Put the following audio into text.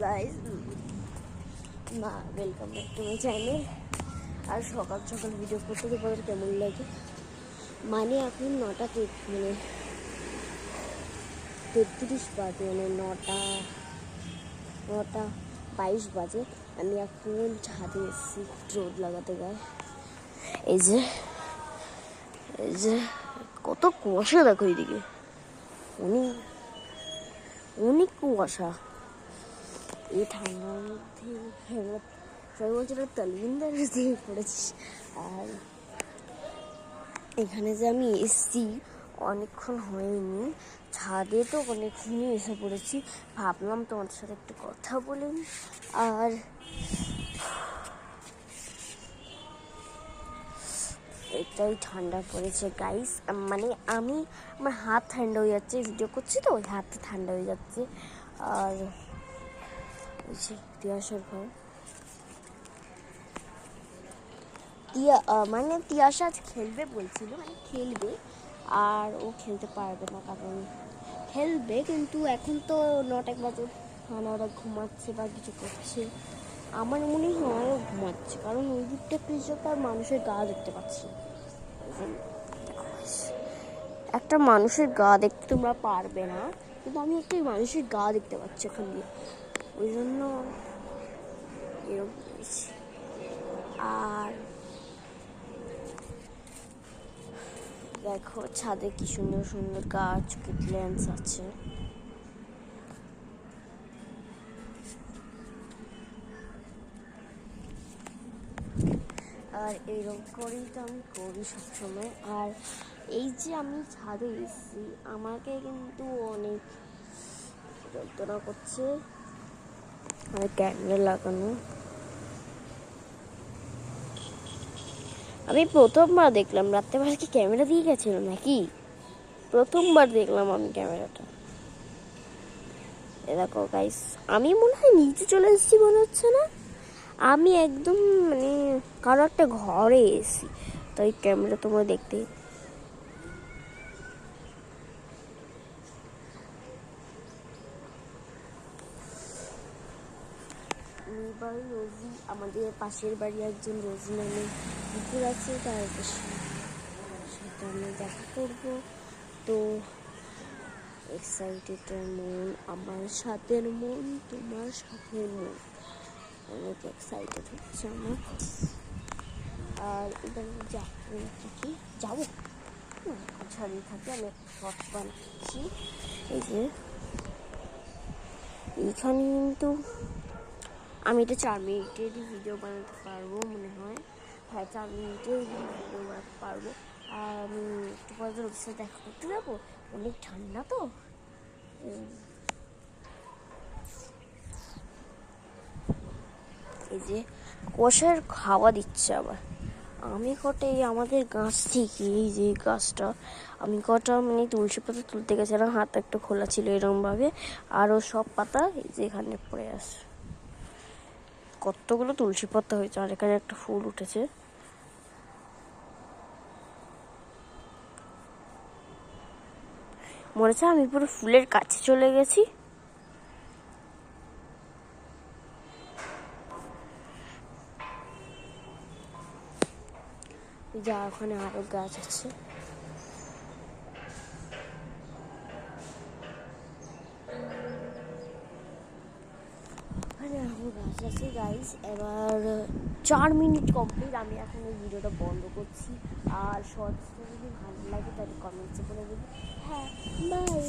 Guys, না welcome back to my channel. আর সকাল সকাল ভিডিও করতে তোমাদের কেমন লাগে? মানে এখন 9টা মানে 33 বাজে, মানে 9টা 22 বাজে। আমি এখন ছাদে এসেছি রোদ লাগাতে গায়ে। এই যে কত কুয়াশা দেখো এইদিকে, অনেক অনেক কুয়াশা। এই ঠান্ডার মধ্যে সবাই বলছে তালবিন্দার দিয়ে পড়েছিস। আর এখানে যে আমি এসছি অনেকক্ষণ হয়নি, ছাদে তো অনেকক্ষণই এসে পড়েছি। ভাবলাম তোমাদের সাথে একটু কথা বলি। আর এটাই ঠান্ডা পড়েছে গাইস, মানে আমার হাত ঠান্ডা হয়ে যাচ্ছে, ভিডিও করছি তো ওই হাত ঠান্ডা হয়ে যাচ্ছে। আর তিয়াসার ঘর, মানে তিয়াসা আজ খেলবে বলছিল, মানে খেলবে। আর ও খেলতে পারবে না, কারণ খেলবে কিন্তু এখন তো 9টা বাজে, মানে ওরা ঘুমাচ্ছে বা কিছু করছে। আমার মনে হয় ও ঘুমাচ্ছে, কারণ ওই দিকটা তার মানুষের গা দেখতে পাচ্ছি। একটা মানুষের গা দেখতে তোমরা পারবে না, কিন্তু আমি একটা মানুষের গা দেখতে পাচ্ছি ওখান দিয়ে, ওই জন্য এরকম। আর দেখো ছাদে কি সুন্দর সুন্দর গাছ কিটল্যান্ডস আছে। আর এইরকম করেই তো আমি করি সবসময়। আর এই যে আমি ছাদে এসেছি, আমাকে কিন্তু অনেক যন্ত্রণা করছে। আর ক্যামেরা লাগানো, আমি প্রথমবার দেখলাম রাত্রেবেলা কি ক্যামেরা দিয়ে গেছিল নাকি, প্রথমবার দেখলাম আমি ক্যামেরাটা। এ দেখো গাইস, আমি মনে হয় নিচে চলে এসেছি মনে হচ্ছে না, আমি একদম মানে কারো একটা ঘরে এসেছি, তাই ক্যামেরা তোমরা দেখতে। বাড়ি রোজি, আমাদের পাশের বাড়ি একজন রোজি নামে কুকুর আছে, তার সাথে আমি দেখা করবো। তো এক্সাইটেড মন, আমার সাথে মন, তোমার সাথে মন, অনেক এক্সাইটেড হচ্ছে আমার। আর এবার যাবো ছাড়িয়ে থাকি, আমি শর্ট বানাচ্ছি। এই যে এইখানে কিন্তু আমি এটা 4 মিনিটেরই ভিডিও বানাতে পারবো মনে হয়। হ্যাঁ, 4 মিনিটের ভিডিও বানাতে পারবো। আর আমি একটু পরে ওদের সাথে দেখা করতে যাবো, অনেক ঠান্ডা তো। এই যে কুয়াশার হাওয়া দিচ্ছে আবার। আমি কটা এই আমাদের গাছ থেকে, এই যে গাছটা, আমি কটা মানে তুলসী পাতা তুলতে গেছিলাম, হাত একটা খোলা ছিল এরকমভাবে, আরও সব পাতা এই যে এখানে পড়ে আসে। কতগুলো তুলসী পাতা হয়েছে, আর এখানে একটা ফুল উঠেছে। মনে হচ্ছে আমি পুরো ফুলের কাছে চলে গেছি। যা ওখানে আরো গাছ আছে, গাছ আছে গাইস। এবার 4 মিনিট কমপ্লিট, আমি এখন এই ভিডিওটা বন্ধ করছি। আর শর্টসটা যদি ভালো লাগে তাহলে কমেন্টসে করে দেবে। হ্যাঁ, বাই।